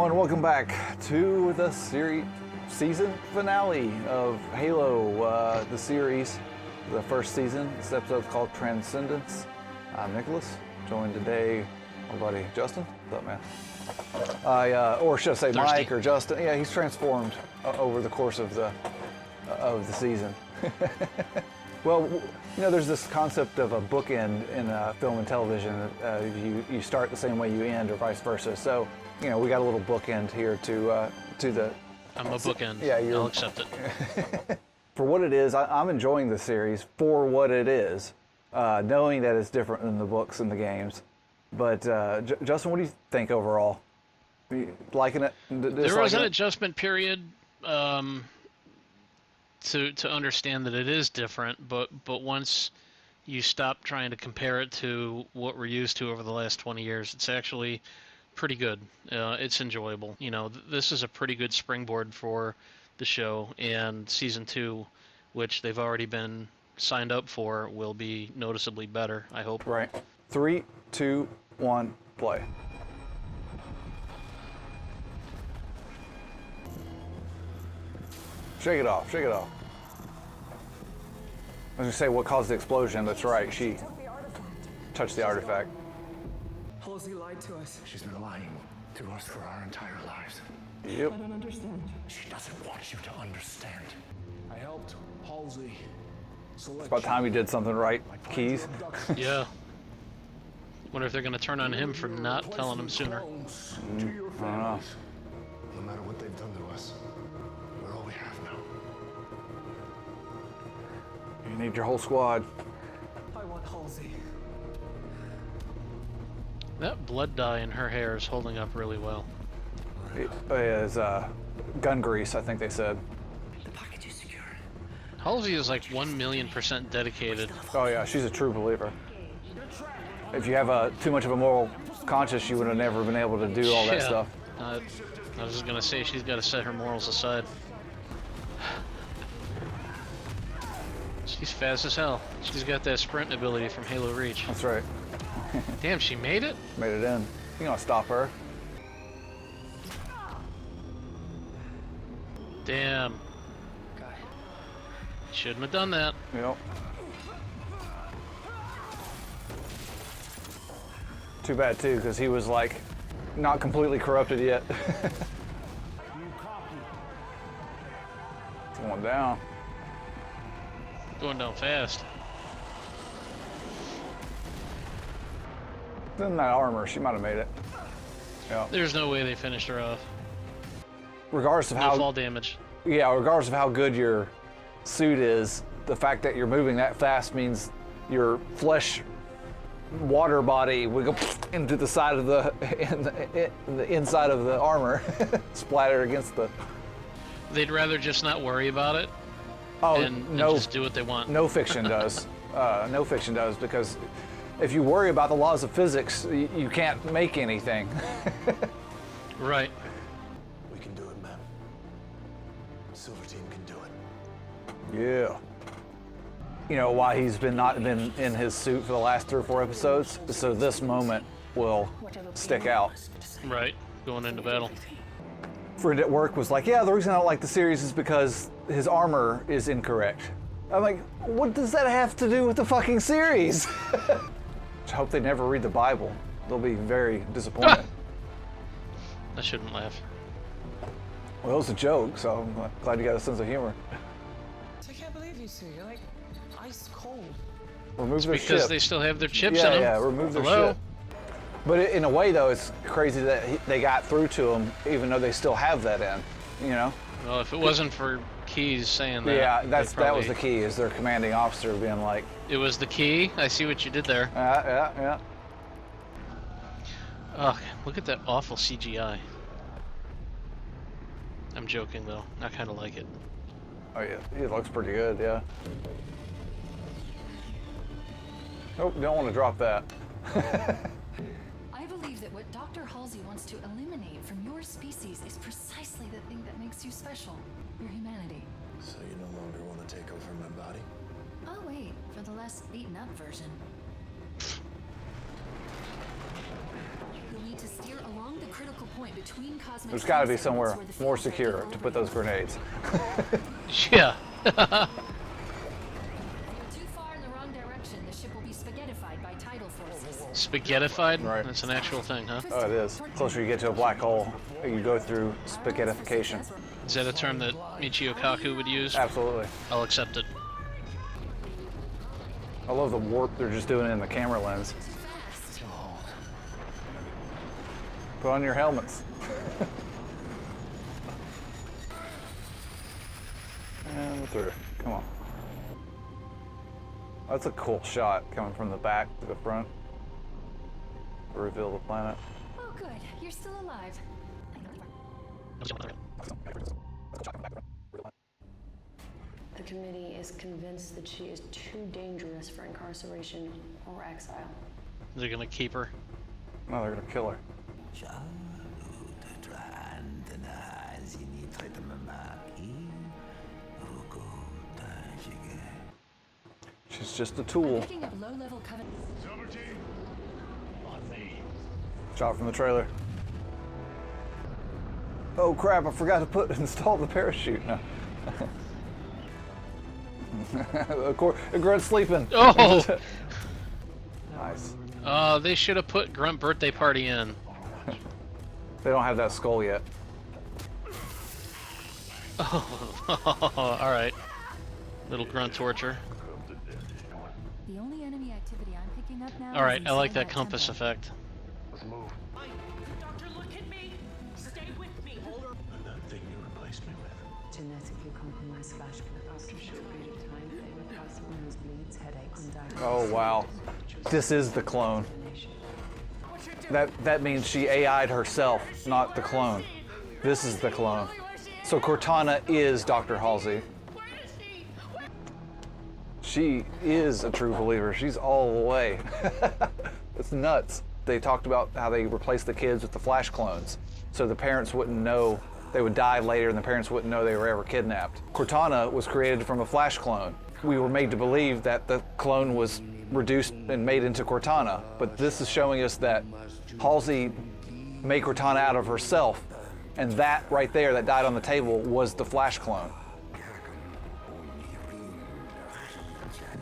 everyone, welcome back to the season finale of Halo, the series, the first season. This episode's called Transcendence. I'm Nicholas, joined today my buddy Justin. What's up, man? Or should I say Thirsty. Mike or Justin? Yeah, he's transformed over the course of the season. Well, you know, there's this concept of a bookend in film and television. You start the same way you end, or vice versa. So, you know, we got a little bookend here to the. I'm a bookend. Yeah, I'll accept it. For what it is, I'm enjoying the series for what it is, knowing that it's different than the books and the games. But Justin, what do you think overall? Are you liking it? There was an adjustment period to understand that it is different, but once you stop trying to compare it to what we're used to over the last 20 years, it's actually pretty good. It's enjoyable. You know, this is a pretty good springboard for the show, and season 2, which they've already been signed up for, will be noticeably better, I hope. Right. 3, 2, 1, play. Shake it off, shake it off. I was gonna say what caused the explosion. That's right, she touched the artifact. Halsey lied to us. She's been lying to us for our entire lives. Yep. I don't understand. She doesn't want you to understand. I helped Halsey select. It's about time you did something right, Keys. Yeah. Wonder if they're going to turn on him for not telling him sooner. I don't know. No matter what they've done to us, we're all we have now. You need your whole squad. I want Halsey. That blood dye in her hair is holding up really well. It is gun grease, I think they said. The package is secure. Halsey is like 1,000,000% dedicated. Oh yeah, she's a true believer. If you have too much of a moral conscience, you would have never been able to do all that Yeah. stuff. I was just going to say she's got to set her morals aside. She's fast as hell. She's got that sprint ability from Halo Reach. That's right. Damn, she made it? Made it in. You gonna stop her? Damn. Shouldn't have done that. Yep. Too bad too, because he was like not completely corrupted yet. It's going down. Going down fast. In that armor, she might have made it. Yeah. There's no way they finished her off. Regardless of No how fall damage. yeah, regardless of how good your suit is, the fact that you're moving that fast means your flesh water body would go into the side of the inside of the armor, splatter against the. They'd rather just not worry about it and no, just do what they want. no fiction does. No fiction does, because if you worry about the laws of physics, you can't make anything. Right. We can do it, man. Silver Team can do it. Yeah. You know why he's not been in his suit for the last 3 or 4 episodes? So this moment will stick out. Right. Going into battle. Friend at work was like, yeah, the reason I don't like the series is because his armor is incorrect. I'm like, what does that have to do with the fucking series? I hope they never read the Bible. They'll be very disappointed. I shouldn't laugh. Well, it was a joke, so I'm glad you got a sense of humor. I can't believe you two. You're like ice cold. Remove their Because ship. they still have their chips yeah, in them. yeah, remove their Hello? ship. But in a way, though, it's crazy that they got through to him, even though they still have that in, you know? Well, if it wasn't for Keys saying that. Yeah, they that was probably- the key, is their commanding officer being like, It was the key. I see what you did there. yeah. Oh, look at that awful CGI. I'm joking though. I kind of like it. Oh yeah, it looks pretty good, yeah. Nope, don't want to drop that. I believe that what Dr. Halsey wants to eliminate from your species is precisely the thing that makes you special. Your humanity. So you no longer want to take over my body? Oh wait, for the less beaten up version. You'll need to steer along the critical point between cosmic There's got to be transcendence somewhere where the more fields are secure to put those equilibrium. grenades. Yeah. If you're too far in the wrong direction, the ship will be spaghettified by tidal forces. Spaghettified? Right. That's an actual thing, huh? Oh, it is. The closer you get to a black hole, you go through spaghettification. Is that a term that Michio Kaku would use? Absolutely. I'll accept it. I love the warp they're just doing in the camera lens. Put on your helmets. And we're through. Come on. That's a cool shot coming from the back to the front. Reveal the planet. Oh, good. You're still alive. The committee is convinced that she is too dangerous for incarceration or exile. They're gonna keep her. No, they're gonna kill her. She's just a tool. Picking up low-level covenant. On me. Shot from the trailer. Oh crap! I forgot to install the parachute. No. Of course, Grunt's sleeping. Oh! Nice. They should have put Grunt birthday party in. They don't have that skull yet. Oh, alright. Little Grunt torture. The only enemy activity I'm picking up now. Alright, is I like inside that compass temple. effect. Let's move. Doctor, look at me. Stay with me. And that thing you replaced me with. Genetically compromised flash can after a short period of time they would cause nosebleeds, headaches, undiagnosed. Oh wow. This is the clone. That means she AI'd herself, not the clone. This is the clone. So Cortana is Dr. Halsey. She is a true believer. She's all the way. It's nuts. They talked about how they replaced the kids with the Flash clones, so the parents wouldn't know. They would die later and the parents wouldn't know they were ever kidnapped. Cortana was created from a Flash clone. We were made to believe that the clone was reduced and made into Cortana, but this is showing us that Halsey made Cortana out of herself, and that right there that died on the table was the Flash clone.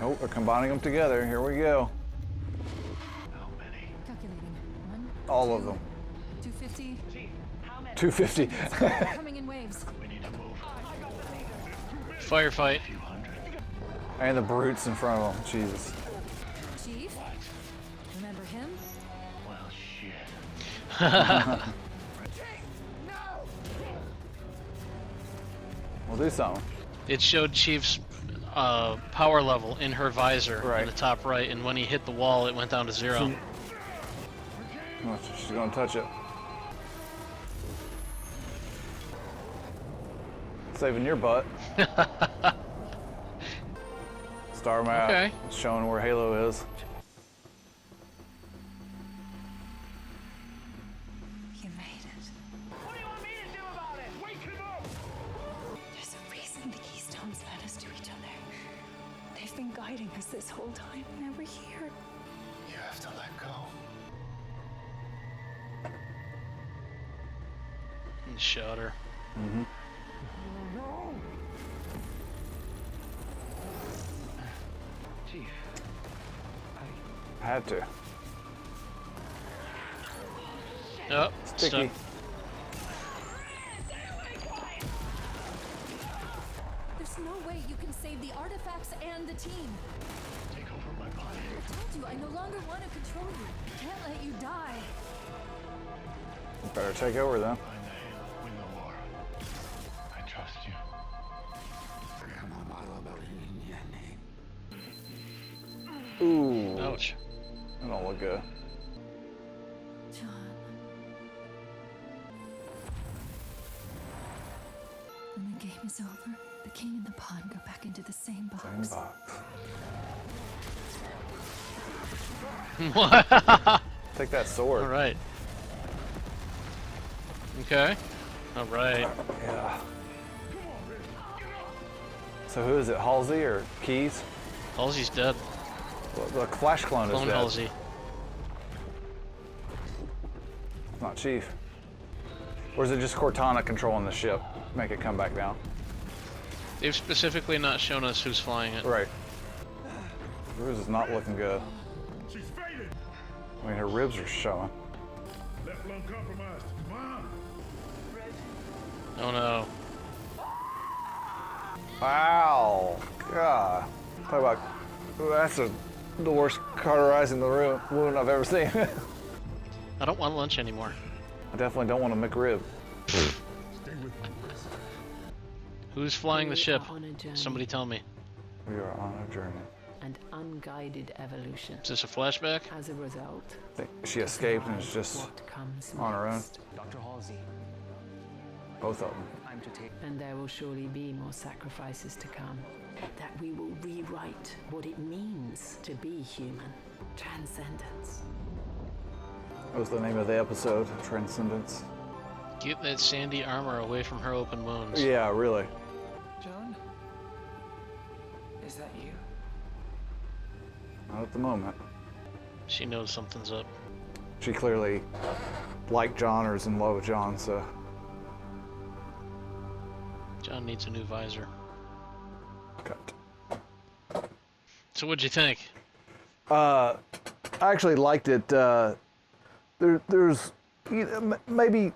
Oh, they're combining them together. Here we go. How many? Calculating. 1, All of them. 250. 250. Coming in waves. We need to move. Firefight. Few hundred. And the brutes in front of them. Jesus. Chief. Remember him? Well, shit. We'll do something. It showed Chief's power level in her visor Right. in the top right, and when he hit the wall, it went down to 0. Oh, she's gonna touch it. Saving your butt. Star map. Okay. Showing where Halo is. You made it. What do you want me to do about it? Wake him up! There's a reason the Keystones led us to each other. They've been guiding us this whole time. Now we're here. You have to let go. And shot her. Chief. Had to. Oh, Sticky. stuck. There's no way you can save the artifacts and the team. Take over my body. I told you I no longer want to control you. I can't let you die. Better take over then. Find the Halo. Win the war. I trust you. Ooh. Ouch. That don't look good. John. When the game is over, the king and the pawn go back into the same box. Same box. What? Take that sword. Alright. Okay. Alright. Yeah. So who is it? Halsey or Keys? Halsey's dead. The Flash clone is Clone dead. Halsey. Not Chief. Or is it just Cortana controlling the ship? Make it come back down. They've specifically not shown us who's flying it. Right. Ruse is not looking good. She's faded. I mean, her ribs are showing. Left lung compromised. Come on. Oh no. Ow! God. Talk about, that's the worst cauterizing the wound I've ever seen. I don't want lunch anymore. I definitely don't want a McRib. Who's flying the We ship? are on a journey. Somebody tell me. We are on a journey. And unguided evolution. Is this a flashback? As a result, I think she escaped and is just what comes on her own. next. Dr. Halsey, Both of them. time to take. And there will surely be more sacrifices to come. That we will rewrite what it means to be human. Transcendence. That was the name of the episode, Transcendence. Get that sandy armor away from her open wounds. Yeah, really. John? Is that you? Not at the moment. She knows something's up. She clearly liked John or is in love with John, so. John needs a new visor. Cut. So what'd you think? I actually liked it. There's maybe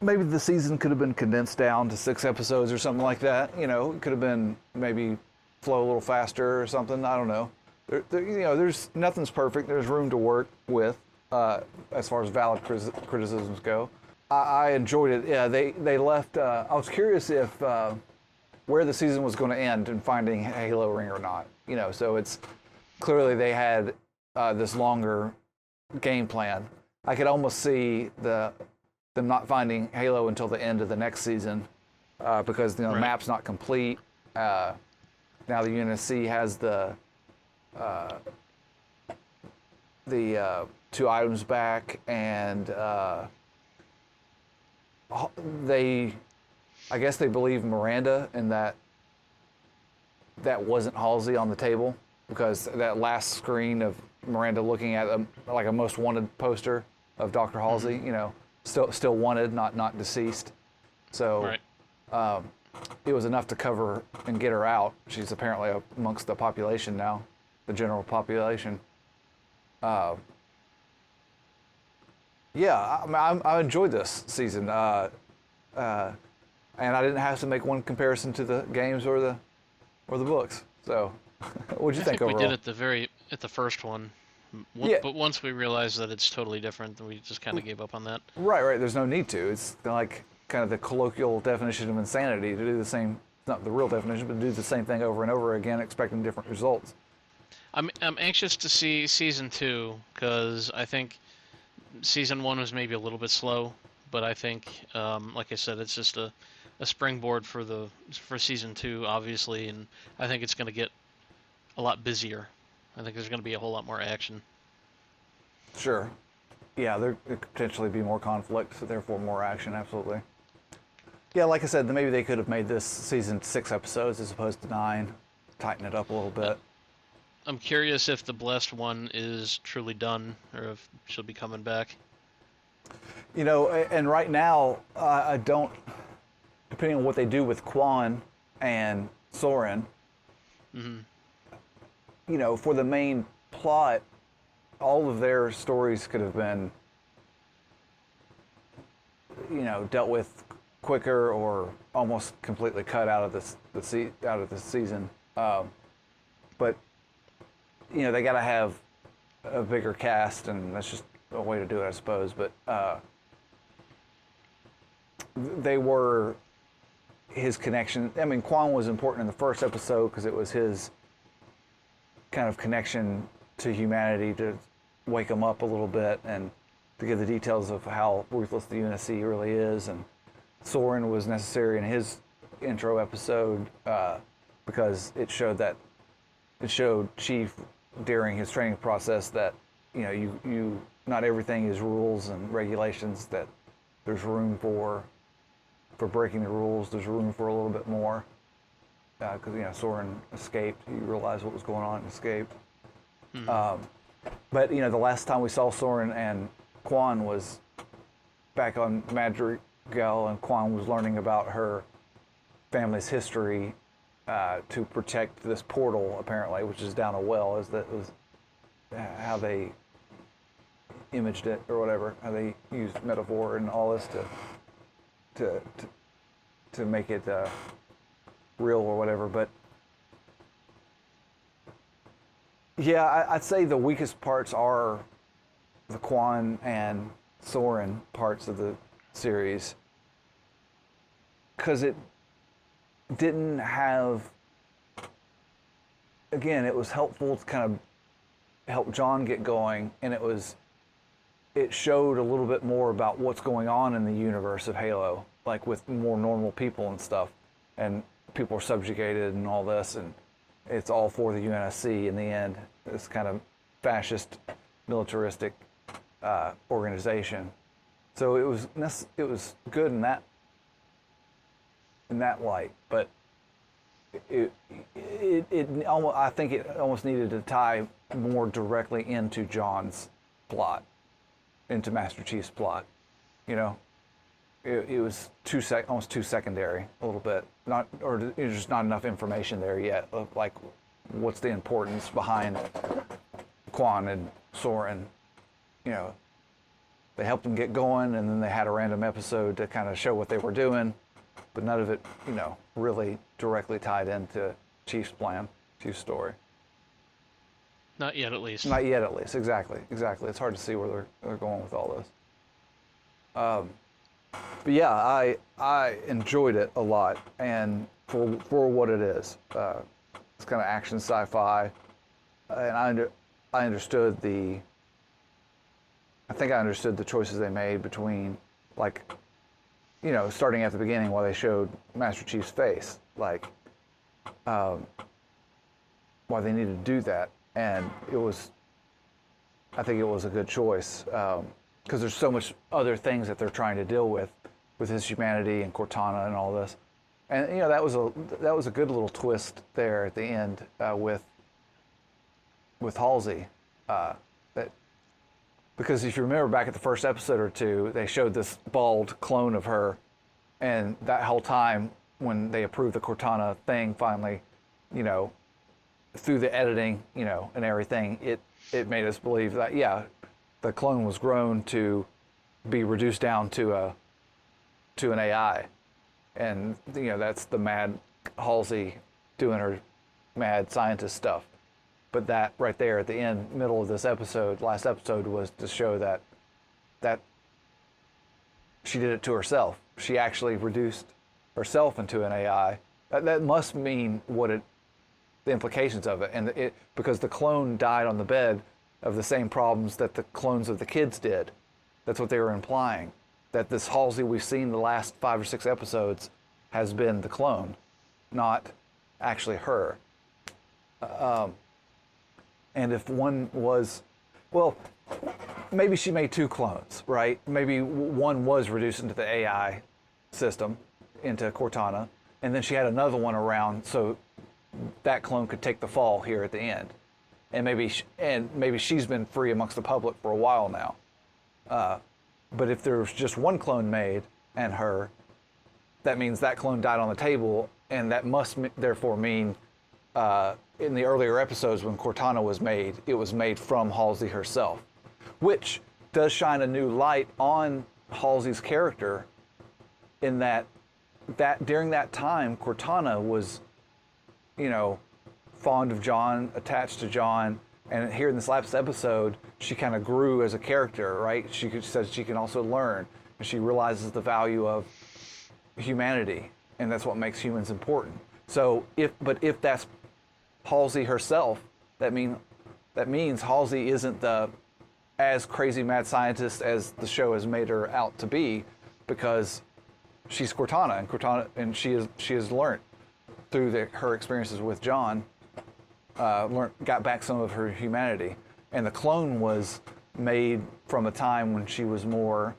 the season could have been condensed down to 6 episodes or something like that. You know, it could have been maybe flow a little faster or something. I don't know. There's nothing's perfect. There's room to work with as far as valid criticisms go. I enjoyed it. Yeah, they left. I was curious if where the season was going to end and finding Halo ring or not. You know, so it's clearly they had this longer game plan. I could almost see them not finding Halo until the end of the next season because the map's not complete. Now the UNSC has the 2 items back, and I guess they believe Miranda, and that wasn't Halsey on the table, because that last screen of Miranda looking at like a most wanted poster of Dr. Halsey, you know, still wanted, not deceased. So it was enough to cover and get her out. She's apparently amongst the population now, the general population. Yeah, I enjoyed this season, and I didn't have to make one comparison to the games or the books. So, what'd you think overall? We did at the first one. Yeah. But once we realized that it's totally different, then we just kind of gave up on that. Right. There's no need to. It's like kind of the colloquial definition of insanity to do the same. Not the real definition, but to do the same thing over and over again, expecting different results. I'm anxious to see season 2 because I think season 1 was maybe a little bit slow, but I think, like I said, it's just a springboard for season 2, obviously, and I think it's going to get a lot busier. I think there's going to be a whole lot more action. Sure. Yeah, there could potentially be more conflict, so therefore more action, absolutely. Yeah, like I said, maybe they could have made this season 6 episodes as opposed to 9, tighten it up a little bit. I'm curious if the Blessed One is truly done, or if she'll be coming back. You know, and right now, I don't, depending on what they do with Quan and Soren, you know, for the main plot, all of their stories could have been, you know, dealt with quicker or almost completely cut out of the season. But you know, they got to have a bigger cast, and that's just a way to do it, I suppose. But they were his connection. I mean, Quan was important in the first episode because it was his kind of connection to humanity to wake them up a little bit and to give the details of how ruthless the UNSC really is. And Soren was necessary in his intro episode because it showed Chief during his training process that, you know, you not everything is rules and regulations, that there's room for breaking the rules. There's room for a little bit more because, you know, Soren escaped. He realized what was going on and escaped. But, you know, the last time we saw Soren and Quan was back on gal, and Quan was learning about her family's history to protect this portal, apparently, which is down a well, is that was how they imaged it or whatever, how they used metaphor and all this to make it real or whatever. But yeah, I'd say the weakest parts are the Quan and Soren parts of the series, because it didn't have, again, it was helpful to kind of help John get going, and it showed a little bit more about what's going on in the universe of Halo, like with more normal people and stuff, and people are subjugated and all this, and it's all for the UNSC in the end. This kind of fascist, militaristic organization. So it was good in that light, but it almost, I think it almost needed to tie more directly into John's plot, into Master Chief's plot. You know, it was almost too secondary a little bit. There's just not enough information there yet of like what's the importance behind Quan and Soren. You know, they helped them get going, and then they had a random episode to kind of show what they were doing, but none of it, you know, really directly tied into Chief's plan, Chief's story. Not yet, at least. Not yet, at least. Exactly. It's hard to see where they're going with all this. But yeah, I enjoyed it a lot, and for what it is, it's kind of action sci-fi, and I understood I think I understood the choices they made between, like, you know, starting at the beginning while they showed Master Chief's face, like, why they needed to do that. And I think it was a good choice, because there's so much other things that they're trying to deal with his humanity and Cortana and all this. And, you know, that was a good little twist there at the end with Halsey. Because if you remember back at the first episode or two, they showed this bald clone of her, and that whole time when they approved the Cortana thing finally, you know, through the editing, you know, and everything, it made us believe that, yeah, the clone was grown to be reduced down to an AI. And, you know, that's the mad Halsey doing her mad scientist stuff. But that right there at the end, middle of this episode, last episode, was to show that she did it to herself. She actually reduced herself into an AI. That must mean the implications of it. And because the clone died on the bed of the same problems that the clones of the kids did. That's what they were implying. That this Halsey we've seen the last 5 or 6 episodes has been the clone, not actually her. And if one was, well, maybe she made 2 clones, right? Maybe one was reduced into the AI system, into Cortana, and then she had another one around so that clone could take the fall here at the end. And maybe she's been free amongst the public for a while now. But if there's just one clone made and her, that means that clone died on the table, and that must therefore mean in the earlier episodes when Cortana was made, it was made from Halsey herself, which does shine a new light on Halsey's character in that during that time, Cortana was, you know, fond of John, attached to John, and here in this last episode, she kind of grew as a character, right? She says she can also learn, and she realizes the value of humanity, and that's what makes humans important. So if that's Halsey herself, that means Halsey isn't the as crazy mad scientist as the show has made her out to be, because she's Cortana, and she has learned through her experiences with John, got back some of her humanity. And the clone was made from a time when she was more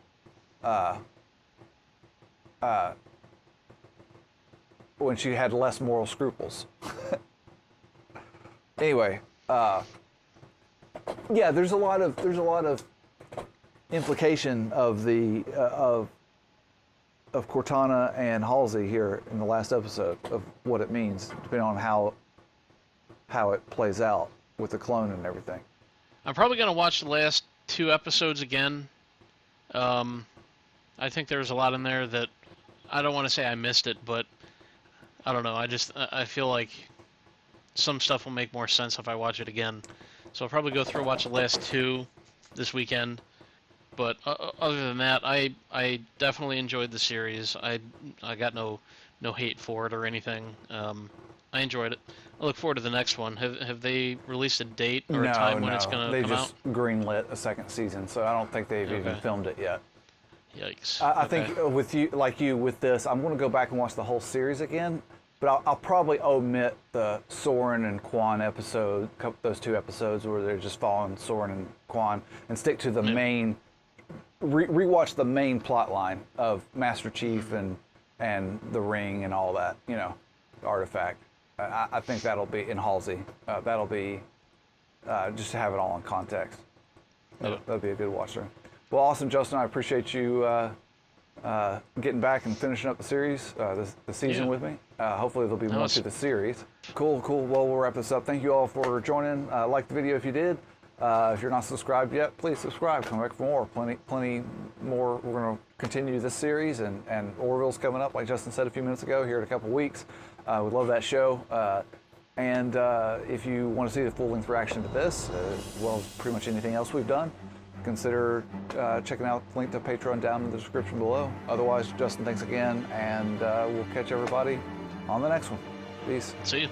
when she had less moral scruples. Anyway, yeah, there's a lot of implication of the of Cortana and Halsey here in the last episode of what it means, depending on how it plays out with the clone and everything. I'm probably going to watch the last 2 episodes again. I think there's a lot in there that I don't want to say I missed it, but I don't know. I feel like some stuff will make more sense if I watch it again. So I'll probably go through and watch the last 2 this weekend. But other than that, I definitely enjoyed the series. I got no hate for it or anything. I enjoyed it. I look forward to the next one. Have they released a date or a time when it's going to come out? They just greenlit a second season, so I don't think they've even filmed it yet. Yikes. I think with you, with this, I'm going to go back and watch the whole series again, but I'll probably omit the Soren and Quan episode, those 2 episodes where they're just following Soren and Quan, and stick to the main, rewatch the main plot line of Master Chief and the ring and all that, the artifact. I think that'll be in Halsey. That'll be just to have it all in context. That'll be a good watch through. Well, awesome, Justin. I appreciate you getting back and finishing up the series, the season with me. Hopefully there'll be more to the series. Cool. Well, we'll wrap this up. Thank you all for joining. Like the video if you did. If you're not subscribed yet, please subscribe. Come back for more. Plenty more. We're going to continue this series, and Orville's coming up, like Justin said a few minutes ago, here in a couple weeks. We love that show. And if you want to see the full-length reaction to this, as well as pretty much anything else we've done, consider checking out the link to Patreon down in the description below. Otherwise, Justin, thanks again, and we'll catch everybody on the next one. Peace. See you.